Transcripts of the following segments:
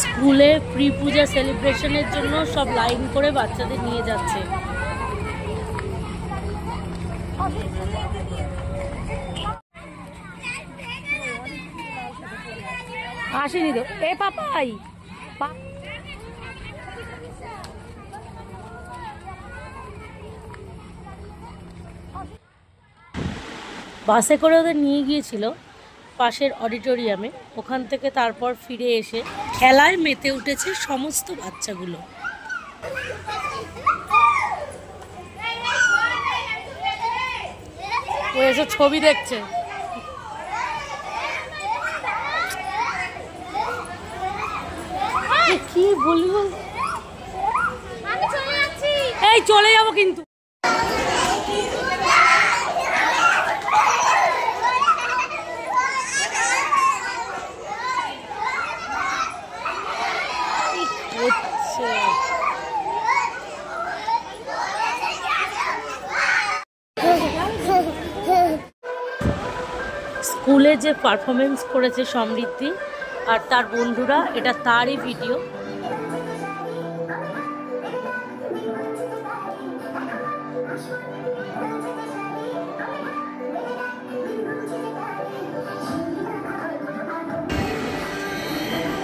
স্কুলে প্রি পূজা সেলিব্রেশনের জন্য সব লাইন করে বাচ্চাদের নিয়ে যাচ্ছে। আসেনি তো এ পাপাই বাসে করে ওদের নিয়ে গিয়েছিল পাশের অডিটোরিয়ামে। ওখান থেকে তারপর ফিরে এসে খেলায় মেতে উঠেছে সমস্ত বাচ্চাগুলো। ও এসে ছবি দেখছে। কি বলবো, এই চলে যাবো কিন্তু। স্কুলে যে পারফরমেন্স করেছে সমৃদ্ধি আর তার বন্ধুরা, এটা তারই ভিডিও।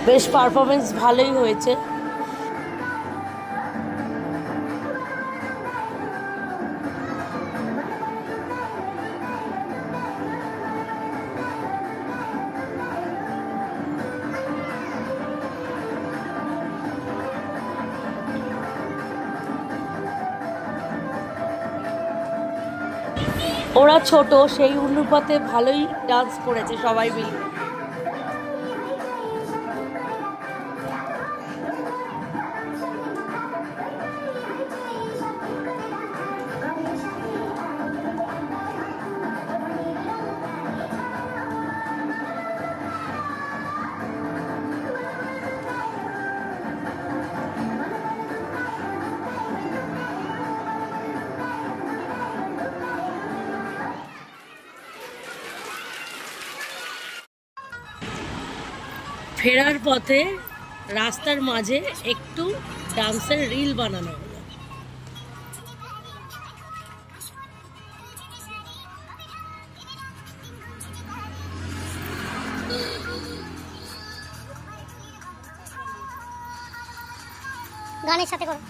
বেশ পারফরমেন্স ভালোই হয়েছে। ওরা ছোট, সেই অনুপাতে ভালোই ডান্স করেছে সবাই মিলে। ফেরার পথে রাস্তার মাঝে একটু ডান্সের রিল বানানো হলো। গানের সাথে করো।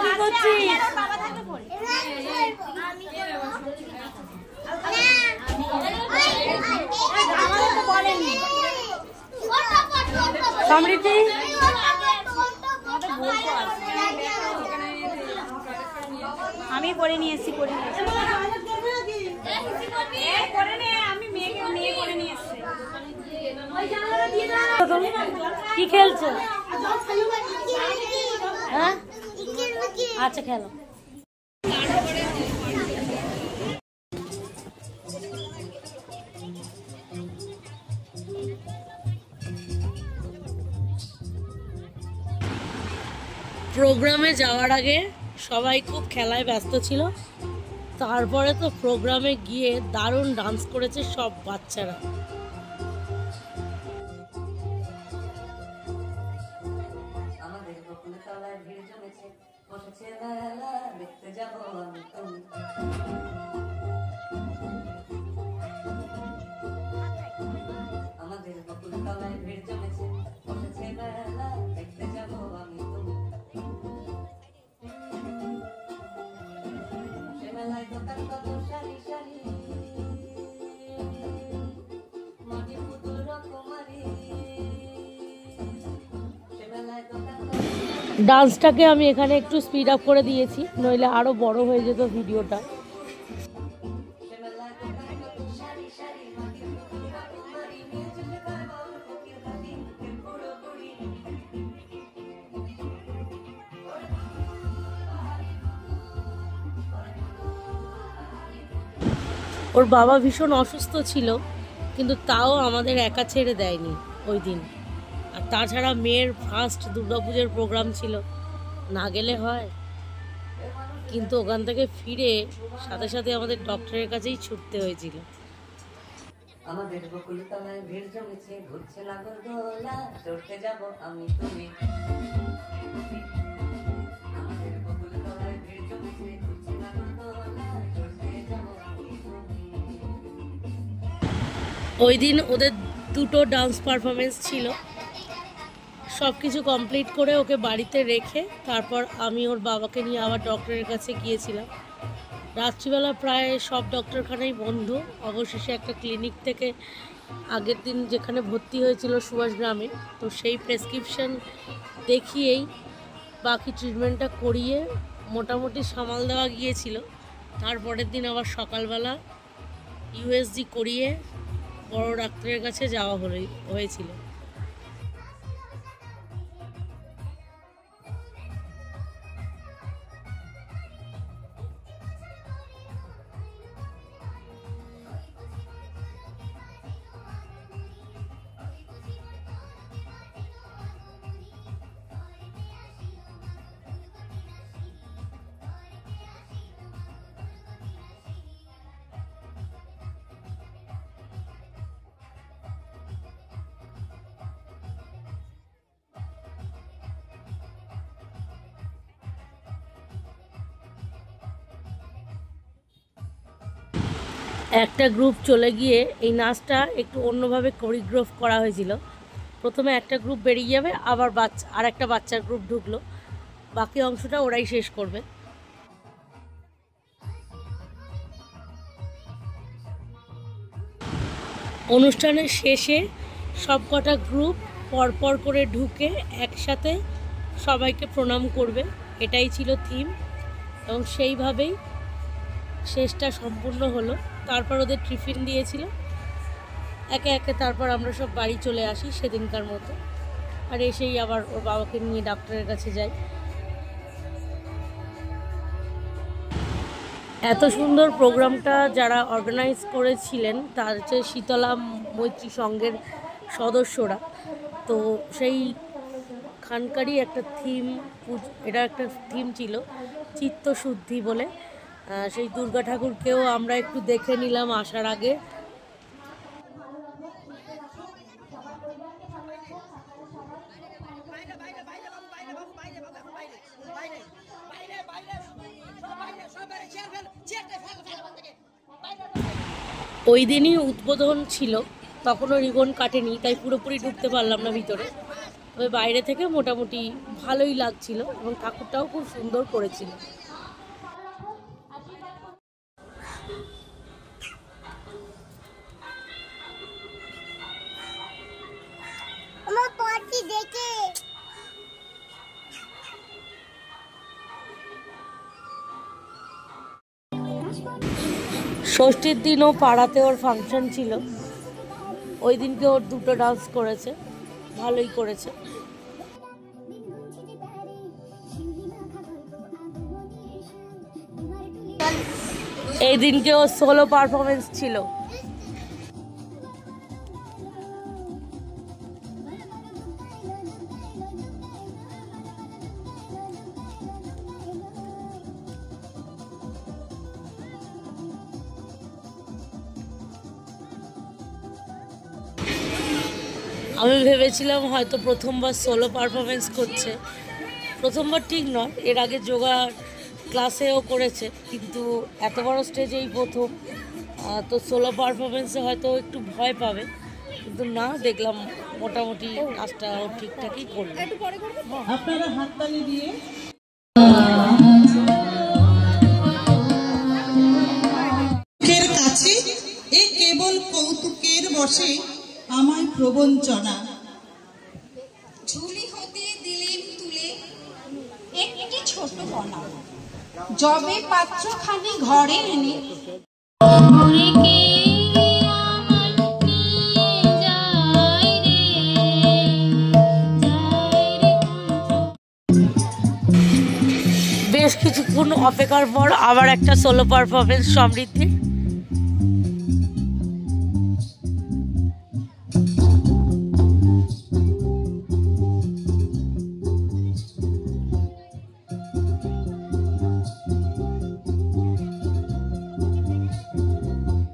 কি করছিস? সমৃদ্ধি আমি করে নিয়ে এসেছি, কি খেলছো? হ্যাঁ আচ্ছা খেলো। প্রোগ্রামে যাওয়ার আগে সবাই খুব খেলায় ব্যস্ত ছিল। তারপরে তো প্রোগ্রামে গিয়ে দারুণ ডান্স করেছে সব বাচ্চারা। ডান্সটাকে আমি এখানে একটু স্পিড আপ করে দিয়েছি, নইলে আরও বড় হয়ে যেত ভিডিওটা। ওর বাবা ভীষণ অসুস্থ ছিল, কিন্তু তাও আমাদের একা ছেড়ে দেয়নি ওই দিন। আর তাছাড়া মেয়ের ফার্স্ট দুর্গাপুজোর প্রোগ্রাম ছিল, না গেলে হয়। কিন্তু ওখান থেকে ফিরে সাথে সাথে আমাদের ডক্টরের কাছেই ছুটতে হয়েছিল। আমাদের বকুলতলায় ভিড় জমেছে, ঘুরছে লাগর দোলা, চড়তে যাব আমি তুমি। আমাদের বকুলতলায় ভিড় জমেছে, ঘুরছে লাগর দোলা, চড়তে যাব আমি তুমি। ওই দিন ওদের দুটো ডান্স পারফরমেন্স ছিল। সব কিছু কমপ্লিট করে ওকে বাড়িতে রেখে তারপর আমি ওর বাবাকে নিয়ে আবার ডক্টরের কাছে গিয়েছিলাম। রাত্রিবেলা প্রায় সব ডক্টরখানাই বন্ধ। অবশেষে একটা ক্লিনিক থেকে আগের দিন যেখানে ভর্তি হয়েছিল সুভাষগ্রামে, তো সেই প্রেসক্রিপশন দেখিয়েই বাকি ট্রিটমেন্টটা করিয়ে মোটামুটি সামাল দেওয়া গিয়েছিল। তারপরের দিন আবার সকালবেলা ইউএসজি করিয়ে বড় ডাক্তারের কাছে যাওয়া হয়েছিল। একটা গ্রুপ চলে গিয়ে এই নাচটা একটু অন্যভাবে কোরিওগ্রাফ করা হয়েছিল। প্রথমে একটা গ্রুপ বেরিয়ে যাবে, আবার আর একটা বাচ্চার গ্রুপ ঢুকলো, বাকি অংশটা ওরাই শেষ করবে। অনুষ্ঠানের শেষে সবকটা গ্রুপ পরপর করে ঢুকে একসাথে সবাইকে প্রণাম করবে, এটাই ছিল থিম, এবং সেইভাবেই শেষটা সম্পূর্ণ হলো। তারপর ওদের টিফিন দিয়েছিল একে একে, তারপর আমরা সব বাড়ি চলে আসি সেদিনকার মতো। আর এসেই আবার ওর বাবাকে নিয়ে ডাক্তারের কাছে যাই। এত সুন্দর প্রোগ্রামটা যারা অর্গানাইজ করেছিলেন তার হচ্ছে শীতলা মৈত্রী সংঘের সদস্যরা। তো সেই খানকারই একটা থিম, এটা একটা থিম ছিল চিত্তশুদ্ধি বলে। সেই দুর্গা ঠাকুরকেও আমরা একটু দেখে নিলাম আসার আগে। ওই দিনই উদ্বোধন ছিল, তখনও রিবন কাটেনি, তাই পুরোপুরি ঢুকতে পারলাম না ভিতরে। তবে বাইরে থেকে মোটামুটি ভালোই লাগছিল এবং ঠাকুরটাও খুব সুন্দর করেছিল। ষষ্ঠীর দিনও পাড়াতে ওর ফাংশন ছিল, ওই দিনকে ওর দুটো ডান্স করেছে, ভালোই করেছে। এই দিনকে ওর সোলো পারফরমেন্স ছিল। আমি ভেবেছিলাম হয়তো প্রথমবার সোলো পারফরমেন্স করছে। প্রথমবার ঠিক নয়, এর আগে যোগা ক্লাসেও করেছে, কিন্তু এত বড় স্টেজেই প্রথম। তো সোলো পারফরমেন্সে হয়তো একটু ভয় পাবে, কিন্তু না, দেখলাম মোটামুটি কাজটা ও ঠিকঠাকই করলো। আপনারা হাততালি দিয়ে কাছে এ কেবল কৌতুকের বসে আমায় প্রবঞ্চনা। ঝুলি হতে দিলেন তুলে যবে পাত্র খানি ঘরে এনে বেশ কিছুক্ষণ অপেক্ষার পর আবার একটা সোলো পারফরমেন্স সমৃদ্ধি।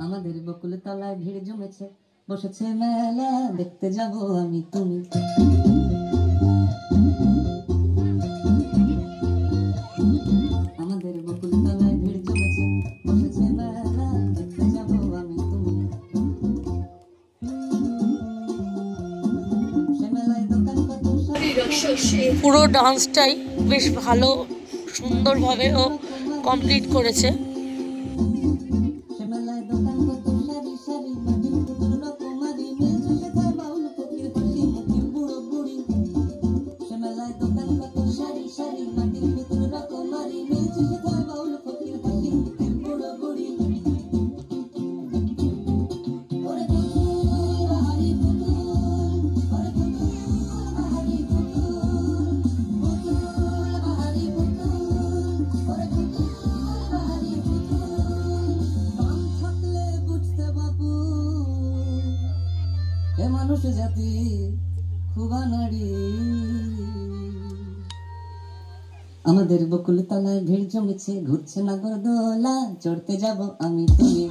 আমাদের বকুল তলায় ভিড় জমেছে, বসেছে মেলা, দেখতে যাব আমি তুমি। আমাদের বকুল তলায় ভিড় জমেছে, বসেছে মেলা, দেখতে যাব আমি তুমি। সে মেলায় দোকান কত পুরো ডান্সটাই বেশ ভালো সুন্দরভাবে ও কমপ্লিট করেছে। সে মেলায় দোকান কত সারি সারি, মাটির পুতুল রকমারি, মিলছে সেথায় বাউল ফকির হাসি মুখের বুড়ো বুড়ি। সে মেলায় দোকান কত সারি সারি, মাটির পুতুল রকমারি, মিলছে সেথায় বাউল ফকির হাসি মুখের বুড়ো বুড়ি। ওরে পুতুল বাহারি পুতুল, ওরে পুতুল বাহারি পুতুল, পুতুল বাহারি পুতুল, ওরে পুতুল বাহারি পুতুল। প্রাণ থাকলে বুঝতে বাপু, এ মানুষ জাতি খুবা নারী। আমাদের বকুল তলায় ভিড় জমেছে, ঘুরছে নাগরদোলা, চড়তে যাব আমি তুমি।